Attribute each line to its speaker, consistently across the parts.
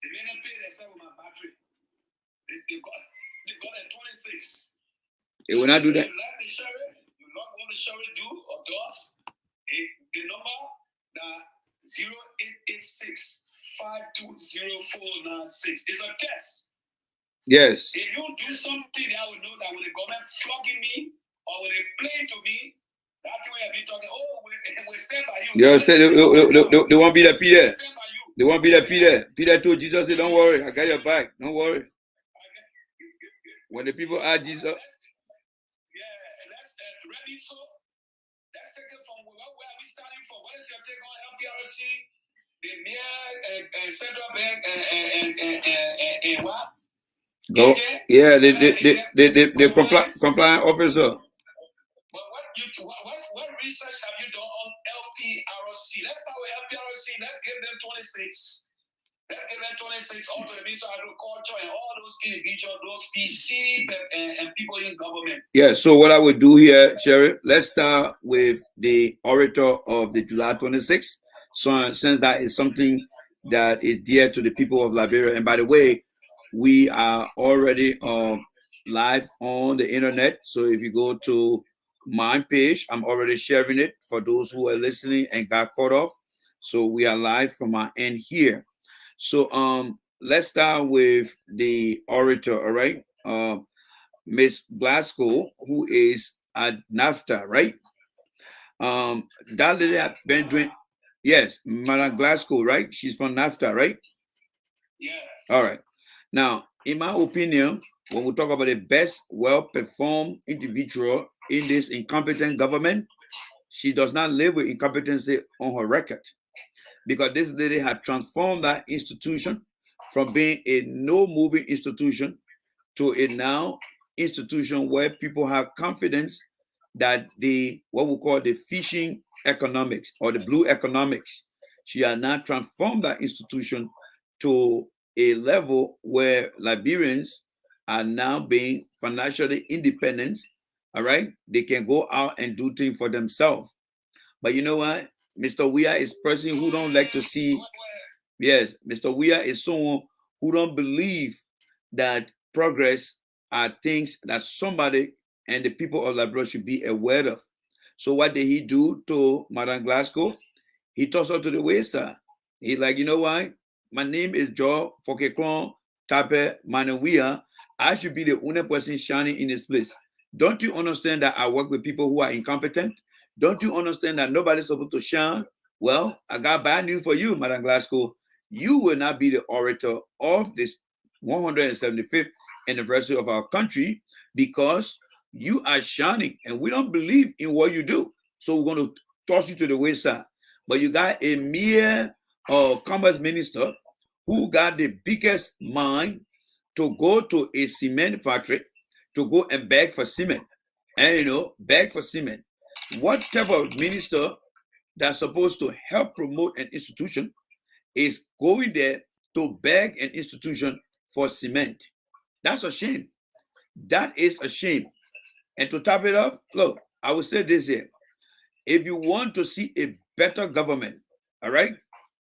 Speaker 1: They didn't pay themselves with my battery. They got a 26.
Speaker 2: They will not do that.
Speaker 1: You like the sheriff, you not what the sheriff do or does. The number that 0886 520496 is a test.
Speaker 2: Yes.
Speaker 1: If you do something, I will know that when the government flogging me or when they play to me, that's the way I be talking. Oh, we stand by you.
Speaker 2: They won't be the Peter. They won't be the Peter. Peter told Jesus, say, don't worry, I got your back. Don't worry. When the people ask Jesus.
Speaker 1: Yeah, let's ready. So let's take it from where are we starting from? What is your take on LPRC, the mayor, central bank, and what?
Speaker 2: Go. Yeah, the compliance officer.
Speaker 1: But what research have you done on LPRC? Let's start with LPRC. Let's give them 26. Let's give them 26 all to the Minister of Agriculture and all those individuals, those PC and people in government.
Speaker 2: Yeah, so what I would do here, Sheriff, let's start with the orator of the July 26th. So since that is something that is dear to the people of Liberia. And by the way, we are already live on the internet. So if you go to my page, I'm already sharing it for those who are listening and got caught off. So we are live from our end here. So let's start with the orator, all right? Miss Glasgow, who is at NAFTA, right? That lady has been doing, yes, Madam Glasgow, right? She's from NAFTA, right?
Speaker 1: Yeah.
Speaker 2: All right. Now, in my opinion, when we talk about the best well-performed individual in this incompetent government, she does not live with incompetency on her record, because this lady had transformed that institution from being a no-moving institution to a now institution where people have confidence that the what we call the fishing economics or the blue economics, she has now transformed that institution to a level where Liberians are now being financially independent. All right, they can go out and do things for themselves. But you know what? Mr. Weah is a person who don't like to see. Yes, Mr. Weah is someone who don't believe that progress are things that somebody and the people of Liberia should be aware of. So what did he do to Madam Glasgow? He tossed her to the wayside. He's like, you know what? My name is Joe Fokekron Tape Manawia. I should be the only person shining in this place. Don't you understand that I work with people who are incompetent? Don't you understand that nobody's supposed to shine? Well, I got bad news for you, Madam Glasgow. You will not be the orator of this 175th anniversary of our country because you are shining and we don't believe in what you do. So we're going to toss you to the wayside. But you got a mere commerce minister who got the biggest mind to go to a cement factory to go and beg for cement. And beg for cement. What type of minister that's supposed to help promote an institution is going there to beg an institution for cement? That's a shame. That is a shame. And to top it up, look, I will say this here. If you want to see a better government, all right,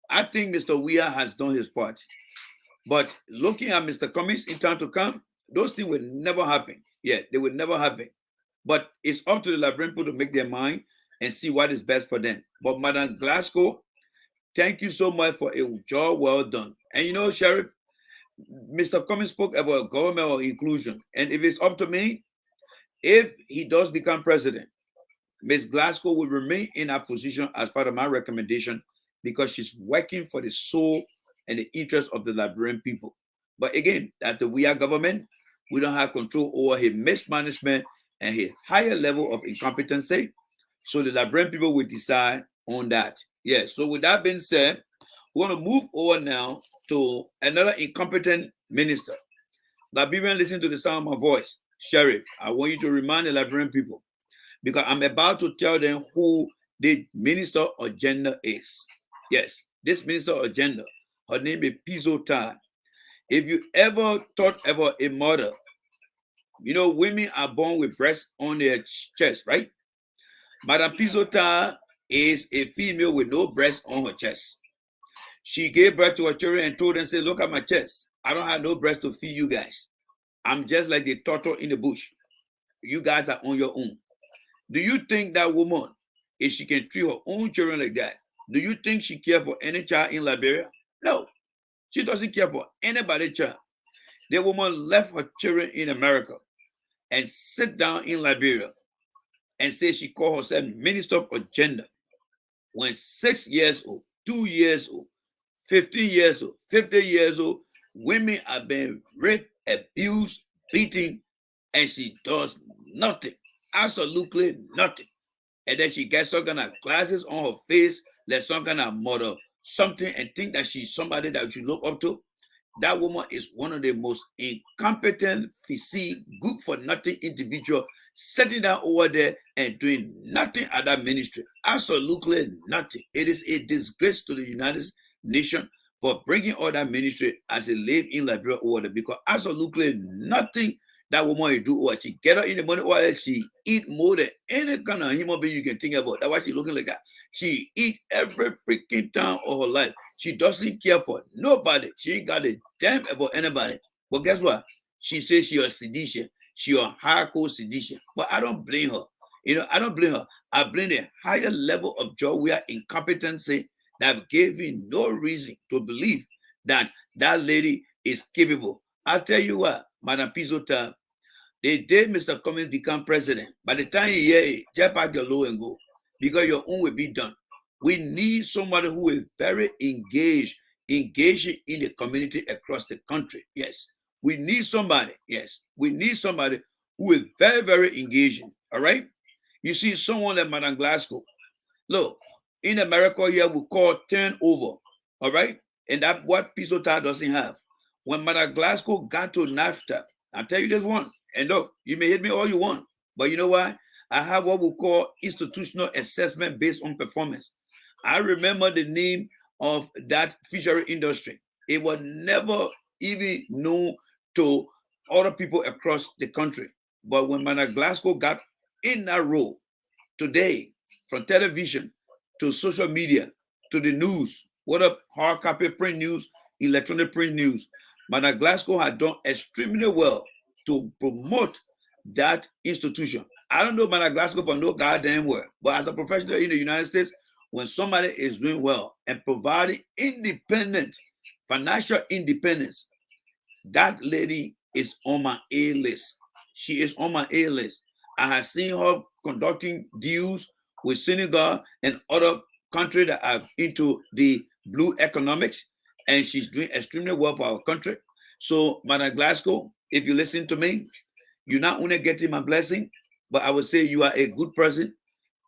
Speaker 2: I think Mr. Weah has done his part. But looking at Mr. Cummings in time to come, those things will never happen. Yeah, they will never happen. But it's up to the Liberian people to make their mind and see what is best for them. But Madam Glasgow, thank you so much for a job well done. And Sheriff, Mr. Cummings spoke about governmental inclusion. And if it's up to me, if he does become president, Ms. Glasgow will remain in her position as part of my recommendation because she's working for the soul and the interest of the Liberian people. But again, that's the Weah government. We don't have control over his mismanagement and his higher level of incompetency. So the Liberian people will decide on that. Yes. So with that being said, we're going to move over now to another incompetent minister. Liberian, listen to the sound of my voice. Sheriff, I want you to remind the Liberian people, because I'm about to tell them who the minister of gender is. Yes, this minister of gender, her name is Pizzo Tai. If you ever thought about a mother, women are born with breasts on their chest, right? Madam Pizzo Tai is a female with no breast on her chest. She gave birth to her children and told them, say, look at my chest. I don't have no breast to feed you guys. I'm just like the turtle in the bush. You guys are on your own. Do you think that woman, if she can treat her own children like that, do you think she cares for any child in Liberia? No, she doesn't care for anybody's child. The woman left her children in America and sit down in Liberia and say she called herself Minister of Gender. When 6 years old, 2 years old, 15 years old, 50 years old, women are being raped, abused, beaten, and she does nothing, absolutely nothing. And then she gets some kind of glasses on her face, like some kind of mother, something, and think that she's somebody that you look up to. That woman is one of the most incompetent, physique, good for nothing individual sitting down over there and doing nothing at that ministry. Absolutely nothing. It is a disgrace to the United Nations for bringing all that ministry as a live in Liberia over there, because absolutely nothing that woman will do. Or she get up in the morning, or she eat more than any kind of human being you can think about. That's why she looking like that. She eat every freaking time of her life. She doesn't care for nobody. She ain't got a damn about anybody. But guess what? She says she was sedition. She was hardcore sedition. But I don't blame her. I don't blame her. I blame the higher level of job we are incompetency that gave me no reason to believe that that lady is capable. I'll tell you what, Madam Pisota, the day Mr. Cummings become president, by the time you hear it, just pack your low and go, because your own will be done. We need somebody who is very engaged in the community across the country. Yes. We need somebody. Yes. We need somebody who is very, very engaging. All right. You see someone like Madam Glasgow. Look, in America here, we call turnover. All right. And that's what Pisota doesn't have. When Madam Glasgow got to NAFTA, I'll tell you this one. And look, you may hate me all you want, but you know why? I have what we call institutional assessment based on performance. I remember the name of that fishery industry. It was never even known to other people across the country. But when Madam Glasgow got in that role, today, from television to social media to the news, what up, hard copy print news, electronic print news, Madam Glasgow had done extremely well to promote that institution. I don't know Madam Glasgow for no goddamn word, but as a professional in the United States, when somebody is doing well and providing independent, financial independence, that lady is on my A list. She is on my A list. I have seen her conducting deals with Senegal and other countries that are into the blue economics, and she's doing extremely well for our country. So, Madam Glasgow, if you listen to me, you're not only getting my blessing, but I would say you are a good person,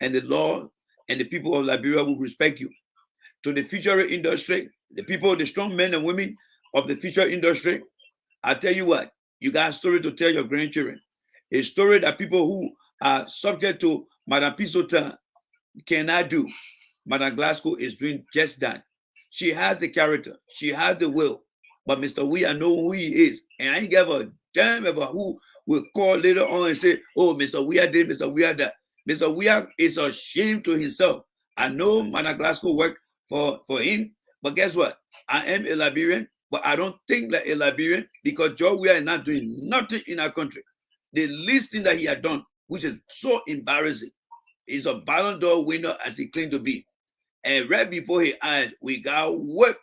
Speaker 2: and the Lord and the people of Liberia will respect you. To the fishery industry, the people, the strong men and women of the fishery industry, I tell you what, you got a story to tell your grandchildren. A story that people who are subject to Madam Pisota cannot do. Madam Glasgow is doing just that. She has the character, she has the will, but Mr. Weah know who he is, and I ain't give a damn about who will call later on and say, oh, Mr. Weah did, Mr. Weah that. Mr. Weah is ashamed to himself. I know Madam Glasgow worked for him, but guess what? I am a Liberian, but I don't think like a Liberian because George Weah is not doing nothing in our country. The least thing that he had done, which is so embarrassing, is a Ballon d'Or winner as he claimed to be. And right before his eyes, we got whipped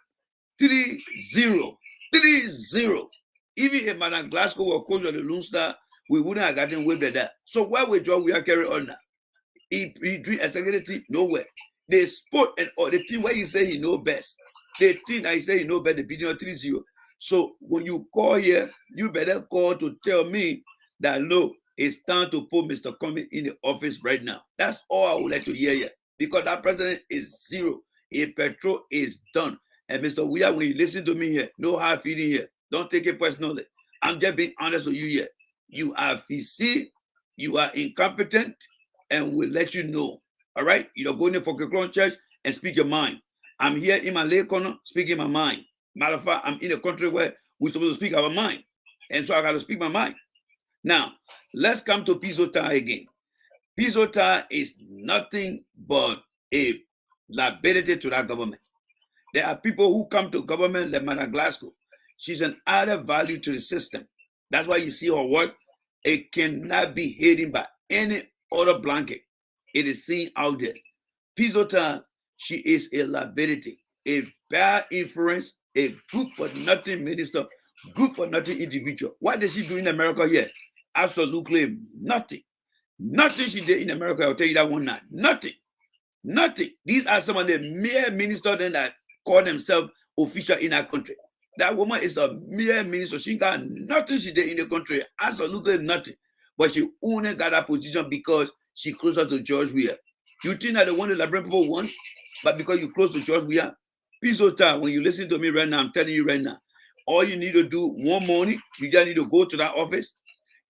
Speaker 2: 3-0. 3-0. Even if Madam Glasgow were coach of the Lone Star, we wouldn't have gotten whipped at that. So why would George Weah carry on now? He drew executive nowhere. The sport and or the team where he say he know best. The team that he say he know better, beating 3-0. So when you call here, you better call to tell me that look, it's time to put Mr. Cummings in the office right now. That's all I would like to hear here. Because that president is zero. A petrol is done. And Mr. Weah, when you listen to me here, no hard feeling here. Don't take it personally. I'm just being honest with you here. You are physique, you are incompetent, and we'll let you know. All right? You don't go in the Fokekron church and speak your mind. I'm here in my lay corner speaking my mind. Matter of fact, I'm in a country where we're supposed to speak our mind. And so I got to speak my mind. Now, let's come to Pisota again. Pisota is nothing but a liability to that government. There are people who come to government like Madam Glasgow. She's an added value to the system. That's why you see her work. It cannot be hidden by any other blanket. It is seen out there. Pisota, she is a liability, a bad influence, a good for nothing minister, good for nothing individual. What does she do in America here? Absolutely nothing. Nothing she did in America. I'll tell you that one now. Nothing. Nothing. These are some of the mere ministers that call themselves official in our country. That woman is a mere minister. She got nothing she did in the country. Absolutely nothing. But she only got that position because she closer to George Weah. You think that the one the Liberian people want, but because you close to George Weah, Pisota, when you listen to me right now, I'm telling you right now, all you need to do one morning, you just need to go to that office,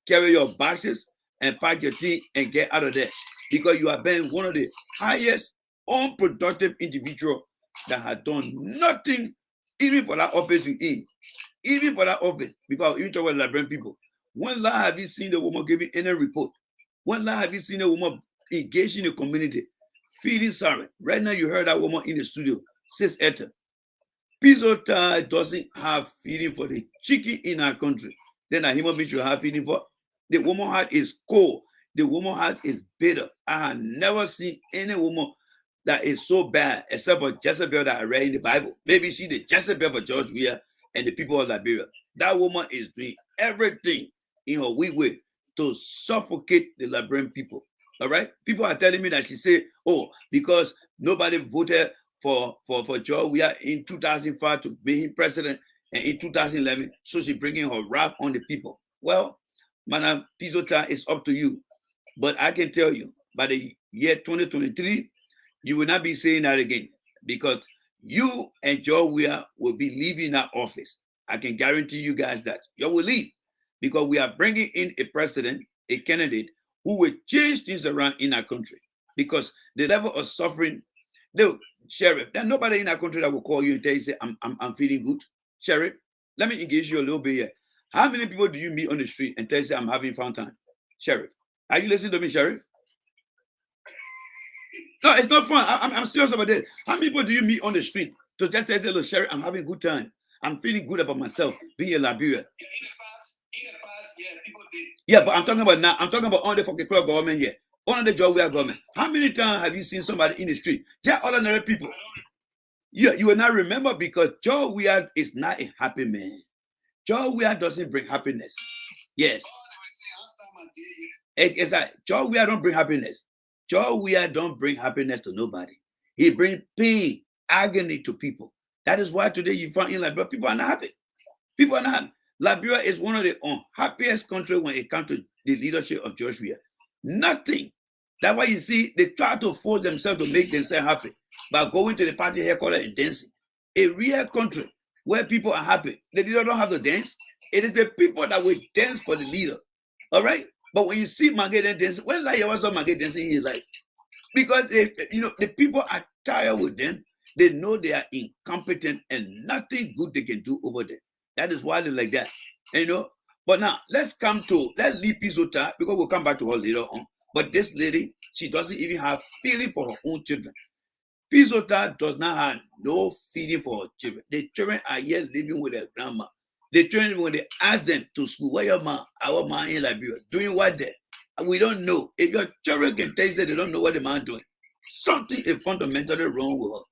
Speaker 2: carry your boxes, and pack your tea and get out of there. Because you have been one of the highest unproductive individual that has done nothing, even for that office you in. Even for that office, because even talk about Liberian people. When last have you seen the woman giving any report? When last have you seen a woman engaged in the community, feeding siren? Right now, you heard that woman in the studio, says Etta. Pisota doesn't have feeding for the chicken in our country. Then a human being should have feeding for. The woman heart is cold. The woman heart is bitter. I have never seen any woman that is so bad, except for Jezebel that I read in the Bible. Maybe she the Jezebel for George Weah and the people of Liberia. That woman is doing everything in her weak way to suffocate the Liberian people. All right? People are telling me that she said, oh, because nobody voted for George Weah in 2005 to be him president, and in 2011, so she's bringing her wrath on the people. Well, Madam Pisota, it's up to you. But I can tell you, by the year 2023, you will not be saying that again, because you and George Weah will be leaving that office. I can guarantee you guys that you will leave, because we are bringing in a president, a candidate who will change things around in our country. Because the level of suffering, the sheriff, there's nobody in our country that will call you and tell you, say, I'm feeling good. Sheriff, let me engage you a little bit here. How many people do you meet on the street and tell you, say, I'm having fun time? Sheriff, are you listening to me, Sheriff? No, it's not fun. I'm serious about this. How many people do you meet on the street to just tell you, look, Sheriff, I'm having a good time. I'm feeling good about myself being in Liberia.
Speaker 1: In the past, yeah, people did.
Speaker 2: Yeah, but I'm talking about now. I'm talking about on the fucking government here. On the job we are government. How many times have you seen somebody in the street? Just ordinary people. Yeah, you will not remember, because George Weah is not a happy man. George Weah doesn't bring happiness. Yes. It's like George Weah don't bring happiness. George Weah don't bring happiness to nobody. He brings pain, agony to people. That is why today you find in Liberia, people are not happy. People are not. Liberia is one of the unhappiest countries when it comes to the leadership of George Weah. Nothing. That's why you see they try to force themselves to make themselves happy by going to the party headquarters and dancing. A real country where people are happy, the leader don't have to dance. It is the people that will dance for the leader. All right? But when you see Maggie dancing, when like you ever saw Maggie dancing in his life? Because the people are tired with them. They know they are incompetent and nothing good they can do over there. That is why they're like that. But now let's leave Pisota, because we'll come back to her later on. But this lady, she doesn't even have feeling for her own children. Pisota does not have no feeling for her children. The children are here living with their grandma. The children, when they ask them to school, where your mom? Our mom in Liberia. Doing what there? We don't know. If your children can tell you that they don't know what the man doing, something is fundamentally wrong with her.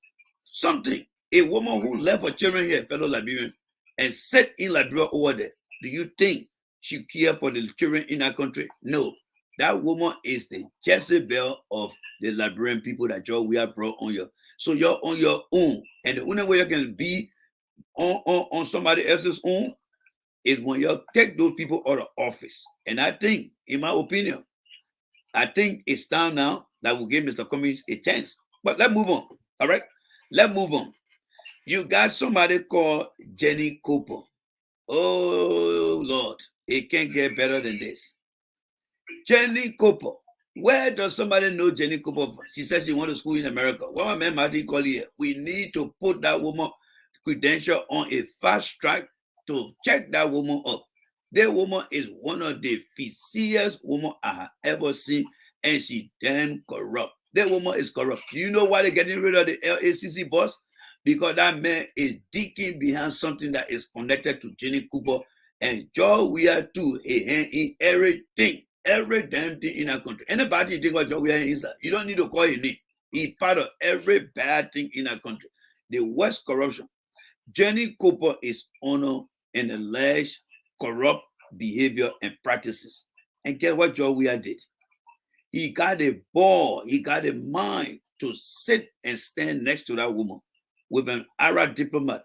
Speaker 2: Something. A woman who left her children here, fellow Liberians, and set in Liberia over there, do you think she care for the children in our country? No. That woman is the Jezebel of the Liberian people that George Weah brought on you. So you're on your own. And the only way you can be on somebody else's own is when you take those people out of office. And I think, in my opinion, I think it's time now that we'll give Mr. Cummings a chance. But let's move on. All right? Let's move on. You got somebody called Jenny Cooper. Oh, Lord. It can't get better than this. Jenny Cooper. Where does somebody know Jenny Cooper? She says she went to school in America. What my man Martin called here, we need to put that woman credential on a fast track to check that woman up. That woman is one of the fiercest women I have ever seen, and she damn corrupt. That woman is corrupt. Do you know why they're getting rid of the LACC boss? because that man is digging behind something that is connected to Jenny Cooper and Joe Weir too. A hand in everything, every damn thing in our country. Anybody you think of Joe Weir inside, you don't need to call his name. He's part of every bad thing in our country. The worst corruption. Jenny Cooper is honored and alleged corrupt behavior and practices. And guess what Joe Weir did? He got a ball, he got a mind to sit and stand next to that woman with an Arab diplomat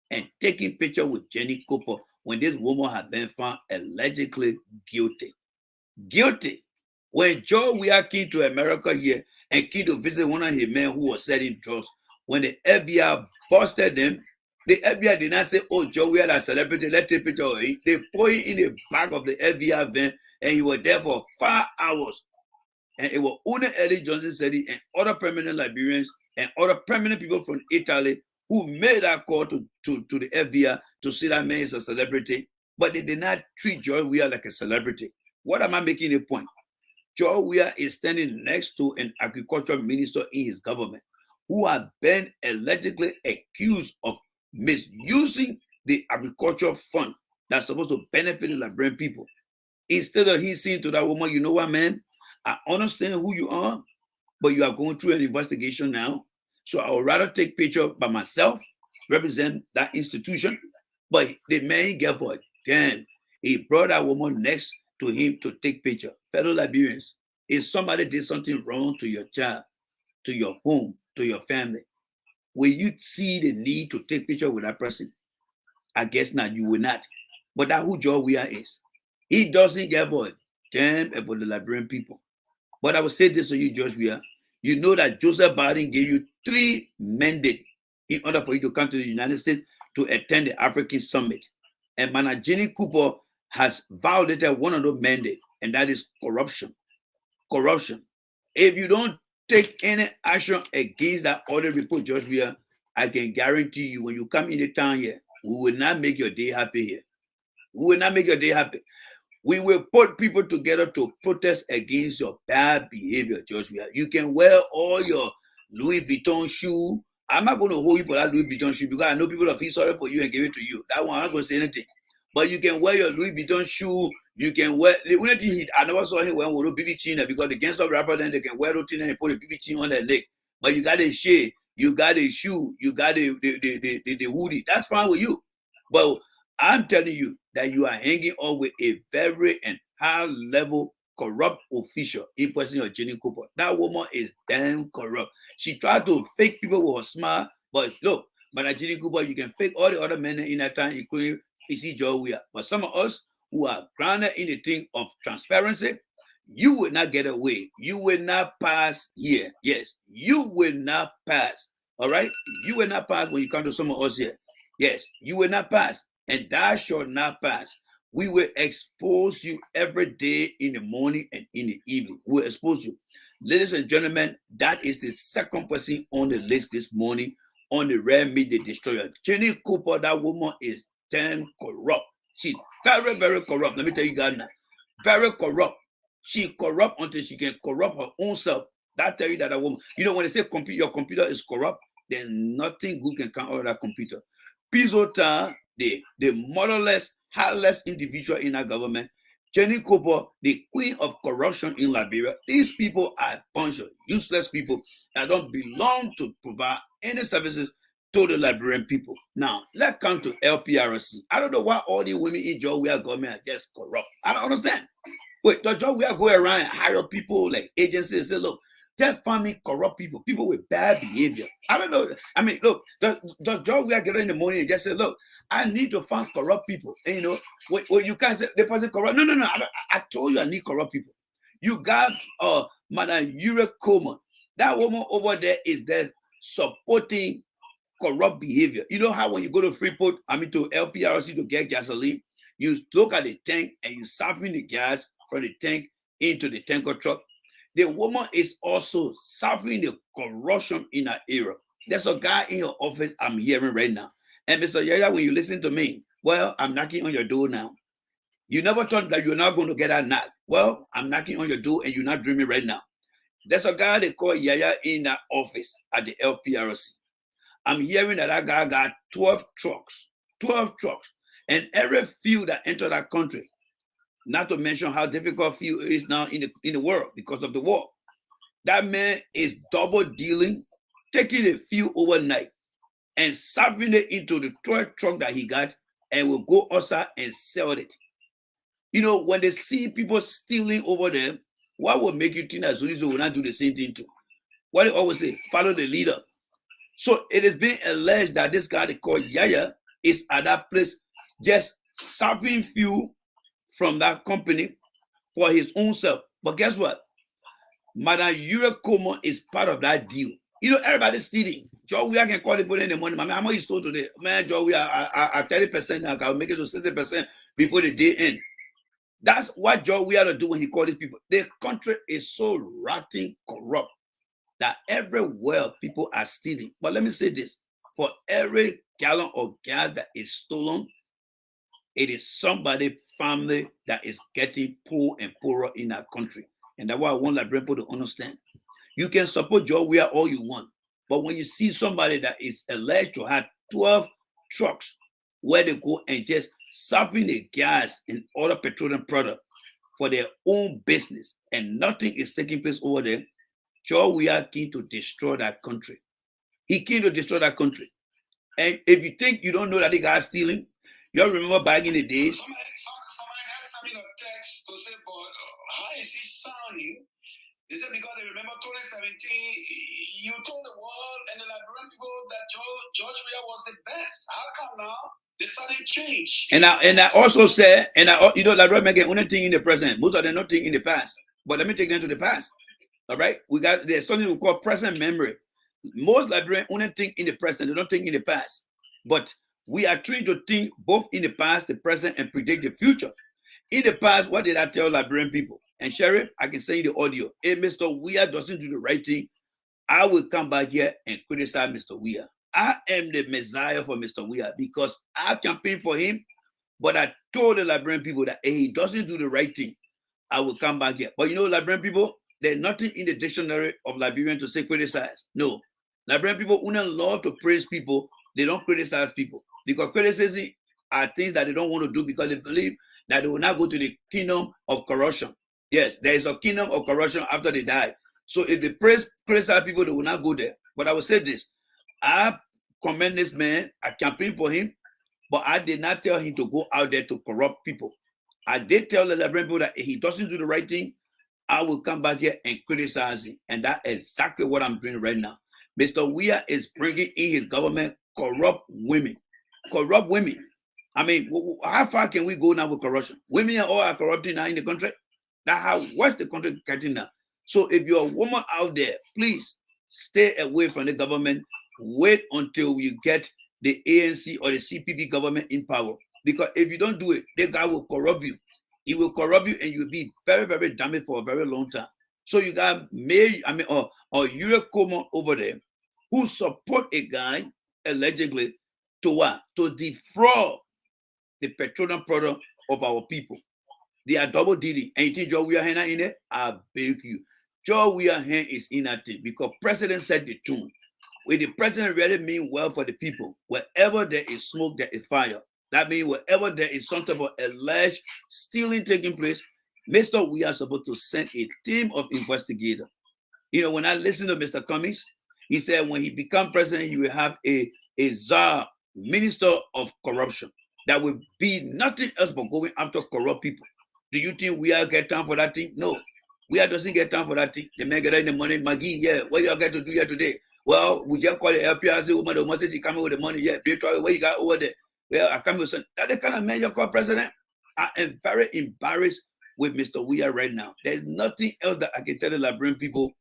Speaker 2: and taking picture with Jenny Cooper when this woman had been found allegedly guilty. Guilty. When Joe Weir came to America here and came to visit one of his men who was selling drugs, when the FBI busted them, the FBI did not say, oh, Joe Weir is a celebrity, let's take a picture of him. They put him in the back of the FBI van and he was there for 5 hours. And it was only Ellie Johnson said it and other permanent Liberians and other permanent people from Italy who made that call to the FBI to see that man is a celebrity, but they did not treat Joe Weir like a celebrity. What am I making a point? Joe Weir is standing next to an agriculture minister in his government who has been allegedly accused of misusing the agriculture fund that's supposed to benefit the Liberian people. Instead of he saying to that woman, you know what, man, I understand who you are, but you are going through an investigation now. So I would rather take picture by myself, represent that institution. But the man get for it. Then he brought that woman next to him to take picture. Fellow Liberians, if somebody did something wrong to your child, to your home, to your family, will you see the need to take picture with that person? I guess not, you will not. But that's who Joe Weir is. He doesn't give a damn about the Liberian people. But I will say this to you, George Weir. You know that Joseph Biden gave you 3 mandates in order for you to come to the United States to attend the African Summit. And Mana Jenny Cooper has violated one of those mandates, and that is corruption. Corruption. If you don't take any action against that audit report, George Weir, I can guarantee you when you come in the town here, we will not make your day happy here. We will not make your day happy. We will put people together to protest against your bad behavior, George Weir. You can wear all your Louis Vuitton shoe. I'm not going to hold you for that Louis Vuitton shoe because I know people will feel sorry for you and give it to you. That one, I'm not going to say anything. But you can wear your Louis Vuitton shoe. You can wear the only thing I never saw him wearing with a BB chin because the gangster rapper then they can wear those things and put a BB chin on their leg. But you got a shade, you got a shoe, you got the hoodie. That's fine with you. But I'm telling you that you are hanging on with a very and high level corrupt official in person of Jenny Cooper. That woman is damn corrupt. She tried to fake people with her smile, but look, but Jenny Cooper, you can fake all the other men in that time, including PC Joe Weir. But some of us who are grounded in the thing of transparency, you will not get away. You will not pass here. Yes, you will not pass. All right? You will not pass when you come to some of us here. Yes, you will not pass. And that shall not pass. We will expose you every day in the morning and in the evening. We will expose you. Ladies and gentlemen, that is the second person on the list this morning on the Red Meat the Destroyer. Jenny Cooper, that woman is damn corrupt. She's very, very corrupt. Let me tell you guys now. Very corrupt. She corrupt until she can corrupt her own self. That tell you that a woman, you know, when they say your computer is corrupt, then nothing good can come out of that computer. Pizota, the motherless, heartless individual in our government, Jenny Cooper, the queen of corruption in Liberia. These people are a bunch of useless people that don't belong to provide any services to the Liberian people. Now, let's come to LPRC. I don't know why all the women in Joe Weir government are just corrupt. I don't understand. Wait, does Joe Weir go around and hire people like agencies and say, look, just find me corrupt people, people with bad behavior? I don't know. I mean, look, does Joe Weir get in the morning and just say, look, I need to find corrupt people? And you know, when you can't say the person corrupt. No. I told you I need corrupt people. You got Madam Yure Coleman. That woman over there is there supporting corrupt behavior. You know how when you go to Freeport, to LPRC to get gasoline, you look at the tank and you siphon the gas from the tank into the tanker truck. The woman is also suffering the corruption in her area. There's a guy in your office I'm hearing right now. And Mr. Yaya, when you listen to me, well, I'm knocking on your door now. You never thought that you're not going to get that knock. Well, I'm knocking on your door and you're not dreaming right now. There's a guy they call Yaya in that office at the LPRC. I'm hearing that guy got 12 trucks. 12 trucks. And every fuel that entered that country, not to mention how difficult fuel is now in the world because of the war. That man is double dealing, taking the fuel overnight and serving it into the 12 truck that he got and will go outside and sell it. You know, when they see people stealing over there, what will make you think that Zurizo will not do the same thing too? What they always say, follow the leader. So it is being alleged that this guy they call Yaya is at that place just serving fuel from that company for his own self. But guess what? Madam Como is part of that deal. You know, everybody's stealing. Joe, we can call it put in the money. Man, how much you stole today? Man, Joe, we are at 30% now. I'll make it to 60% before the day end. That's what Joe we are to do when he called these people. The country is so rotten, corrupt that everywhere people are stealing. But let me say this: for every gallon of gas that is stolen, it is somebody family that is getting poor and poorer in our country. And that's why I want Liberian people to understand. You can support Joe Weir all you want, but when you see somebody that is alleged to have 12 trucks where they go and just serving the gas and other petroleum product for their own business and nothing is taking place over there, Joe Weir came to destroy that country. He came to destroy that country. And if you think you don't know that the guy is stealing, you remember back in the days.
Speaker 1: Somebody has sent me a text to say, but how is he sounding? They said because they remember 2017, you told the world and the Liberian people that George Weah was the best. How come now they suddenly change?
Speaker 2: And I also said, you know, Liberian make only thing in the present. Most of them not think in the past. But let me take them to the past. All right, there's something we call present memory. Most Liberians only think in the present, they don't think in the past. But we are trained to think both in the past, the present, and predict the future. In the past, what did I tell Liberian people? And Sherry, I can say in the audio, if Mr. Weir doesn't do the right thing, I will come back here and criticize Mr. Weir. I am the messiah for Mr. Weir because I campaigned for him, but I told the Liberian people that if he doesn't do the right thing, I will come back here. But you know, Liberian people, there's nothing in the dictionary of Liberian to say criticize. No. Liberian people wouldn't love to praise people. They don't criticize people because criticism are things that they don't want to do because they believe that they will not go to the kingdom of corruption. Yes, there is a kingdom of corruption after they die. So if they criticize people, they will not go there. But I will say this: I commend this man. I campaigned for him, but I did not tell him to go out there to corrupt people. I did tell the Liberian people that if he doesn't do the right thing, I will come back here and criticize him. And that's exactly what I'm doing right now. Mr. Weir is bringing in his government corrupt women. Corrupt women. I mean, how far can we go now with corruption? Women are all corrupting now in the country. That's how what's the country getting now. So if you're a woman out there, please stay away from the government. Wait until you get the ANC or the CPP government in power. Because if you don't do it, the guy will corrupt you. He will corrupt you and you'll be very, very damaged for a very long time. So you got or Eurocoma over there who support a guy allegedly to what? To defraud the petroleum product of our people. They are double dealing. And you think Joe Weir in it? I beg you. Joe Weir is in that thing because president set the tune. When the president really mean well for the people, wherever there is smoke, there is fire. That means wherever there is something about alleged stealing taking place, Mr. We are supposed to send a team of investigators. You know, when I listen to Mr. Cummings, he said when he become president, he will have a czar minister of corruption that will be nothing else but going after corrupt people. Do you think we are get time for that thing? No. We are doesn't get time for that thing. The man get in the money, Maggie, yeah. What you got to do here today? Well, we just call the LPRC woman, the message he coming with the money, yeah. What you got over there? Well, I come with some. That the kind of man you call president. I am very embarrassed with Mr. Weir right now. There's nothing else that I can tell the Liberian people.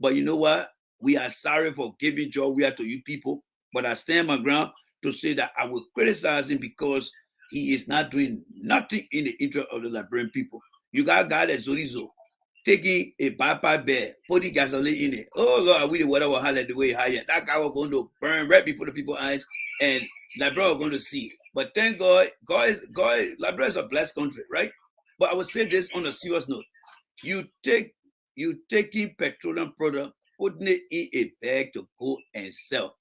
Speaker 2: But you know what? We are sorry for giving Joe Weir to you people. But I stand my ground to say that I will criticize him because he is not doing nothing in the interest of the Liberian people. You got guy like Zorizo taking a bypass bear, putting gasoline in it. Oh Lord, we the water was high the way higher. That guy was going to burn right before the people's eyes, and Liberia was going to see. But thank God, Liberia is a blessed country, right? But I would say this on a serious note: you taking petroleum product, putting it in a bag to go and sell.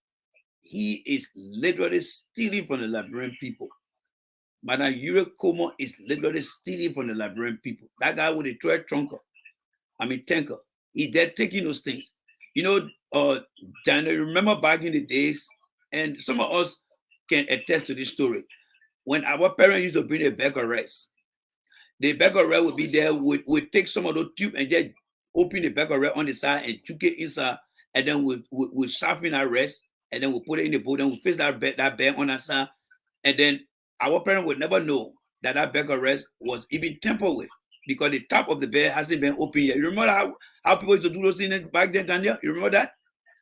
Speaker 2: he is literally stealing from the Liberian people. Madam Yure Como is literally stealing from the Liberian people. That guy with the 12 tanker, he's there taking those things. You know, Daniel, remember back in the days, and some of us can attest to this story. When our parents used to bring a bag of rice, the bag of rice would be there, we'd take some of those tube and just open the bag of rice on the side and chuck it inside, and then we'll sharpen our rice, and then we'll put it in the bowl, and we'll fix that bag on that side, and then our parents would never know that bag of rice was even tampered with because the top of the bag hasn't been opened yet. You remember how people used to do those things back then, Daniel? You remember that?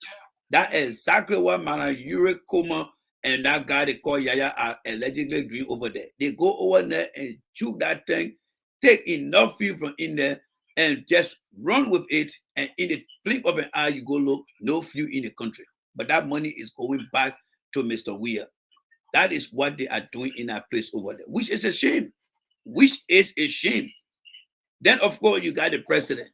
Speaker 2: Yeah. That is exactly what Madam Yure Como and that guy they call Yaya are allegedly doing over there. They go over there and chew that thing, take enough fuel from in there, and just run with it. And in the blink of an eye, you go look, no fuel in the country. But that money is going back to Mr. Weir. That is what they are doing in that place over there, which is a shame. Which is a shame. Then, of course, you got the president.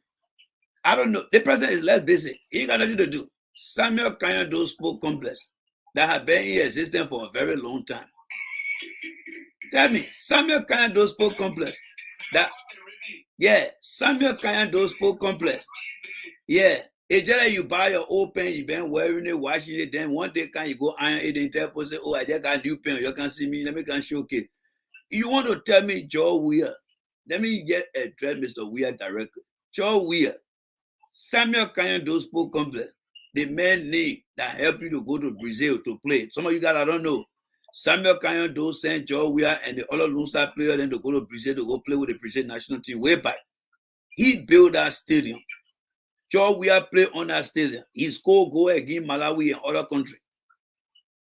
Speaker 2: I don't know. The president is less busy. He ain't got nothing to do. Samuel Kanyado Sport Complex that have been in existence for a very long time. Tell me, Samuel Kanyado Sport Complex. Samuel Kanyado Sport Complex. Yeah. It's just like you buy your old pen, you've been wearing it, washing it, then one day can you go iron it and tell people, say, oh, I just got a new pen, you can see me, let me can showcase. You want to tell me Joe Weir? Let me get address Mr. Weir directly. Joe Weir, Samuel Kanyado Sport Complex, the man name that helped you to go to Brazil to play. Some of you guys, I don't know. Samuel Kanyado sent Joe Weir and the other Lone Star players then to go to Brazil to go play with the Brazil national team way back. He built that stadium. Joe Weir play on that stadium. He scored goal against Malawi and other countries.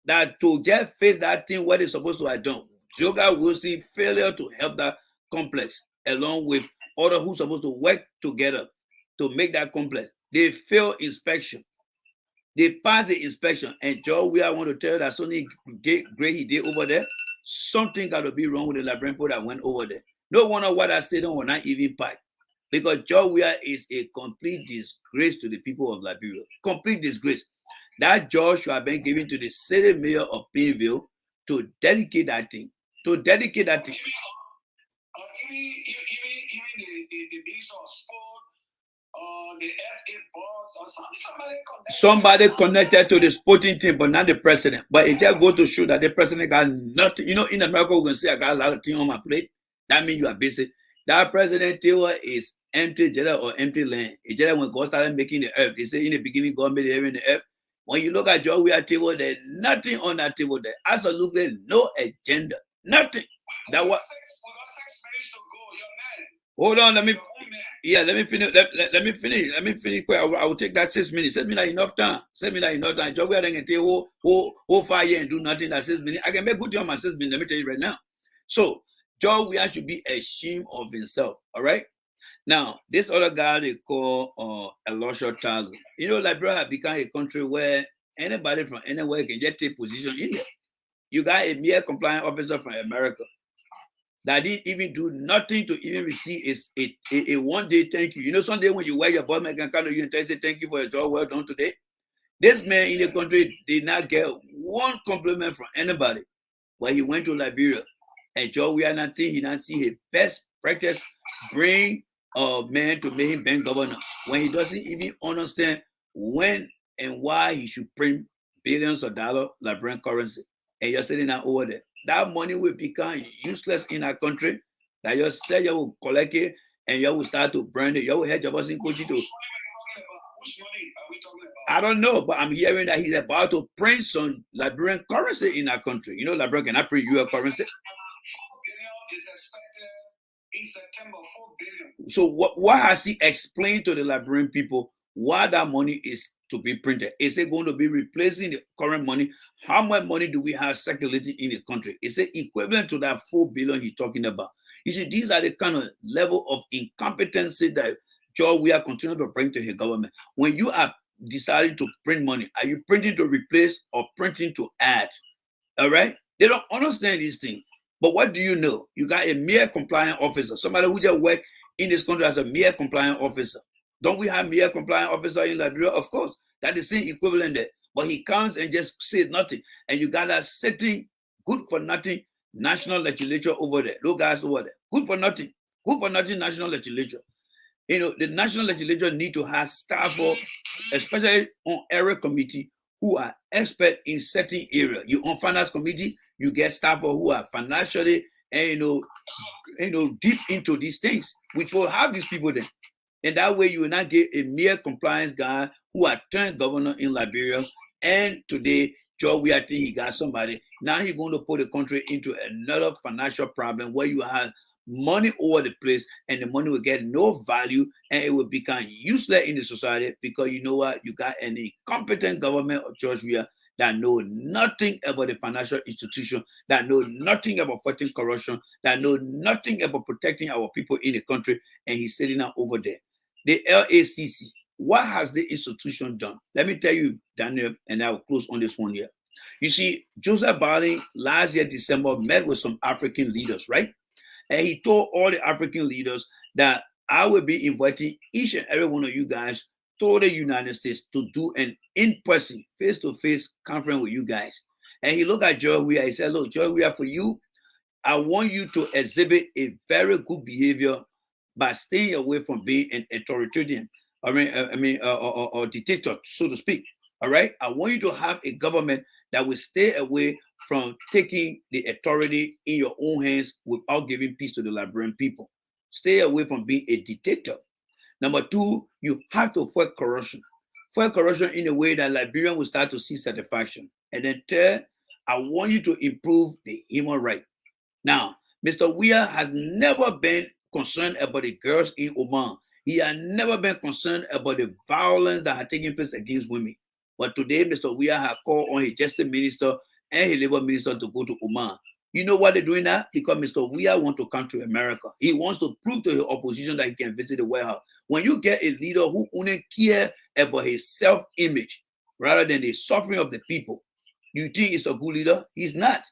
Speaker 2: That to just face that thing what they're supposed to have done. Joga Wilson failure to help that complex along with others who supposed to work together to make that complex. They failed inspection. They passed the inspection. And Joe Weir want to tell you that something great he did over there. Something got to be wrong with the Liberian people that went over there. No wonder why that stadium was not even packed. Because Joe Weir is a complete disgrace to the people of Liberia. Complete disgrace. That judge should have been given to the city mayor of Plainville to dedicate that thing. To dedicate that thing.
Speaker 1: Even the minister of sport, the FA boss, or
Speaker 2: somebody connected to the sporting team, but not the president. But it just goes to show that the president got nothing. You know, in America, we're going to say, I got a lot of things on my plate. That means you are busy. That president Taylor is empty jada or empty land. It's just when God started making the earth. They say in the beginning, God made the heaven and the earth. When you look at Joe Weir table, there's nothing on that table there. Absolutely no agenda. Nothing. That was.
Speaker 1: We got 6 minutes to go, young man.
Speaker 2: Hold on, let me finish. Let me finish quick. I will take that 6 minutes. Send me that enough time. Joe Weir can take whole 5 years and do nothing. That 6 minutes. I can make good on my 6 minutes. Let me tell you right now. So Joe Weir should be ashamed of himself. All right. Now, this other guy they call Elisha Talu. You know, Liberia has become a country where anybody from anywhere can just take position in there. You got a mere compliance officer from America that didn't even do nothing to even receive a one-day thank you. You know, someday when you wear your boss man can come to you and say thank you for your job well done today. This man in the country did not get one compliment from anybody. When he went to Liberia, and Joe Weir nothing, he didn't see his best practice bring a man to make him bank governor when he doesn't even understand when and why he should print billions of dollars Liberian currency. And you're sitting out over there. That money will become useless in our country. That you say you will collect it and you will start to burn it. You will hedge your boss in Kochi to.
Speaker 1: Which money are we talking about?
Speaker 2: I don't know, but I'm hearing that he's about to print some Liberian currency in our country. You know, Liberia cannot print US currency.
Speaker 1: 4 billion is expected in September. 4 billion.
Speaker 2: So what has he explained to the Liberian people why that money is to be printed? Is it going to be replacing the current money? How much money do we have circulating in the country? Is it equivalent to that 4 billion he's talking about? You see, these are the kind of level of incompetency that Joe Weir continue to bring to his government. When you are deciding to print money, are you printing to replace or printing to add? All right? They don't understand these things. But what do you know? You got a mere compliant officer, somebody who just work in this country as a mere compliant officer. Don't we have mere compliant officer in Liberia? Of course. That's the same equivalent there. But he comes and just says nothing. And you got that sitting good for nothing national legislature over there. Those guys over there. Good for nothing. Good for nothing national legislature. You know, the national legislature need to have staff for, especially on area committee, who are expert in certain area. You on finance committee, you get staff who are financially and deep into these things, which will have these people there. And that way you will not get a mere compliance guy who had turned governor in Liberia. And today, Joe, we think he got somebody. Now he's going to put the country into another financial problem where you have money over the place and the money will get no value and it will become useless in the society because you know what? You got an incompetent government of George Weah that know nothing about the financial institution, that know nothing about fighting corruption, that know nothing about protecting our people in the country, and he's sitting out over there. The LACC, what has the institution done? Let me tell you, Daniel, and I will close on this one here. You see, Joseph Biden last year, December, met with some African leaders, right? And he told all the African leaders that I will be inviting each and every one of you guys to the United States to do an in-person, face-to-face conference with you guys. And he looked at George Weah. He said, look, George Weah, for you, I want you to exhibit a very good behavior by staying away from being an authoritarian, or dictator, so to speak. All right. I want you to have a government that will stay away from taking the authority in your own hands without giving peace to the Liberian people. Stay away from being a dictator. Number two, you have to fight corruption. Fight corruption in a way that Liberians will start to see satisfaction. And then third, I want you to improve the human right. Now, Mr. Weah has never been concerned about the girls in Oman. He has never been concerned about the violence that had taken place against women. But today, Mr. Weah has called on his justice minister and his labor minister to go to Oman. You know why they're doing that? Because Mr. Weah wants to come to America. He wants to prove to his opposition that he can visit the White House. When you get a leader who only cares about his self-image rather than the suffering of the people, you think he's a good leader? He's not.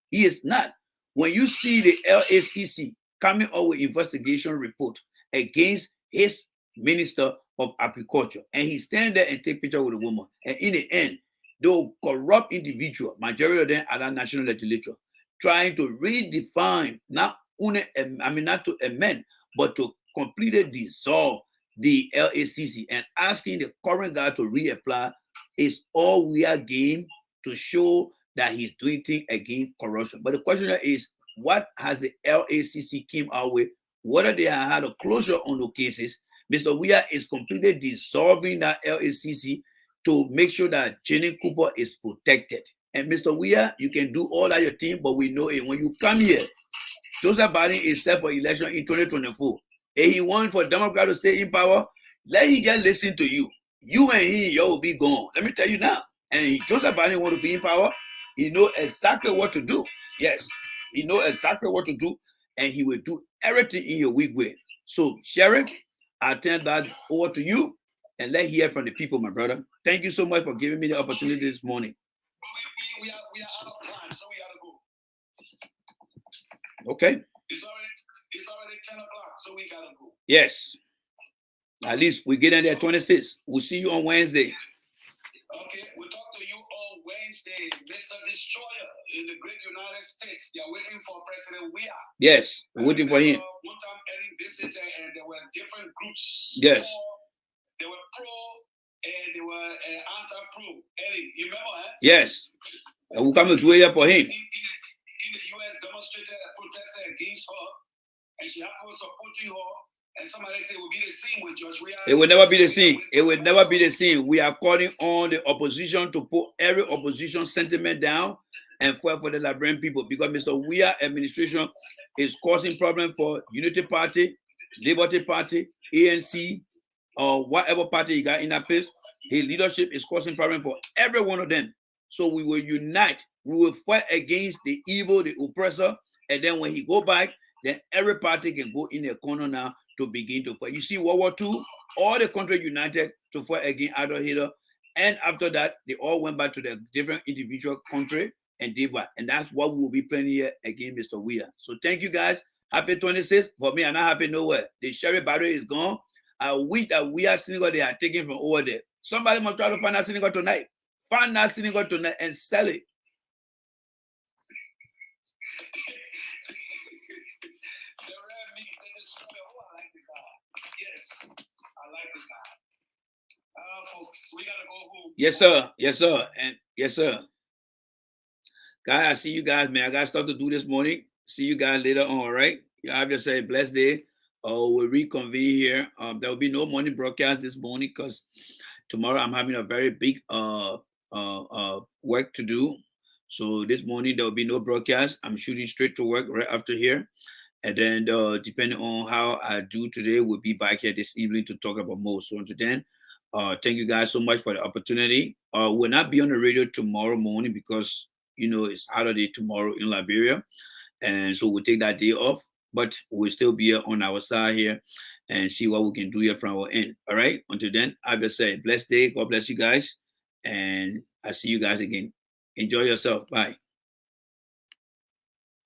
Speaker 2: He is not. When you see the LACC coming up with investigation report against his minister of agriculture, and he stand there and take picture with a woman, and in the end, those corrupt individual, majority of them are that national legislature, trying to redefine, not to amend, but to completely dissolve the LACC and asking the current guy to reapply is all we are game to show that he's doing things against corruption. But the question is, what has the LACC came out with? Whether they have had a closure on the cases? Mr. Weah is completely dissolving that LACC to make sure that Jenny Cooper is protected. And Mr. Weah, you can do all that your team, but we know it. When you come here, Joseph Biden is set for election in 2024. And he wants for Democrats to stay in power. Let him just listen to you. You and he, you will be gone. Let me tell you now. And Joseph Biden want to be in power. He know exactly what to do. Yes, he know exactly what to do, and he will do everything in your weak way. So, Sheriff, I turn that over to you, and let's hear from the people, my brother. Thank you so much for giving me the opportunity this morning.
Speaker 1: We are out of time, so we gotta go.
Speaker 2: Okay.
Speaker 1: It's already 10 o'clock, so we gotta go.
Speaker 2: Yes. At least we get in there 26. We'll see you on Wednesday.
Speaker 1: Okay, we'll talk to you on Wednesday, Mr. Destroyer in the great United States. They are waiting for President Weah.
Speaker 2: Yes, we're waiting for him.
Speaker 1: One time Eddie visited and there were different groups.
Speaker 2: Yes.
Speaker 1: They were pro and they were anti-pro. Eddie, you remember, huh?
Speaker 2: Yes. And we'll come to do it here for him.
Speaker 1: In the U.S. demonstrated and protested against her, and she happened supporting her. And somebody said it will be the same with George Weah.
Speaker 2: It will never be the same. It will never be the same. We are calling on the opposition to put every opposition sentiment down and fight for the Liberian people, because Mr. Weah administration is causing problems for Unity Party, Liberty Party, ANC, or whatever party he got in that place. His leadership is causing problems for every one of them. So we will unite. We will fight against the evil, the oppressor, and then when he go back, then every party can go in their corner now to begin to fight. You see, World War II, all the countries united to fight against Adolf Hitler, and after that, they all went back to their different individual country and did what. And that's what we will be playing here again, Mr. Weah. So thank you guys. Happy 26th. For me, I'm not happy nowhere. The sheriff battery is gone. I wish that we are synagogue they are taken from over there. Somebody must try to find a synagogue tonight. Find that synagogue tonight and sell it.
Speaker 1: The red meat, they destroy. Oh, I like the God. Yes, I like the God. Folks, we gotta go home.
Speaker 2: Yes, sir. Yes, sir. And yes, sir. Guys, I see you guys, man. I got stuff to do this morning. See you guys later on, all right? You have just a blessed day. We'll reconvene here. There will be no morning broadcast this morning because tomorrow I'm having a very big work to do. So this morning there will be no broadcast. I'm shooting straight to work right after here. And then depending on how I do today, we'll be back here this evening to talk about more. So until then, thank you guys so much for the opportunity. We'll not be on the radio tomorrow morning because it's holiday tomorrow in Liberia, and so we'll take that day off. But we'll still be here on our side here and see what we can do here from our end. All right. Until then, I just say blessed day. God bless you guys, and I see you guys again. Enjoy yourself. Bye.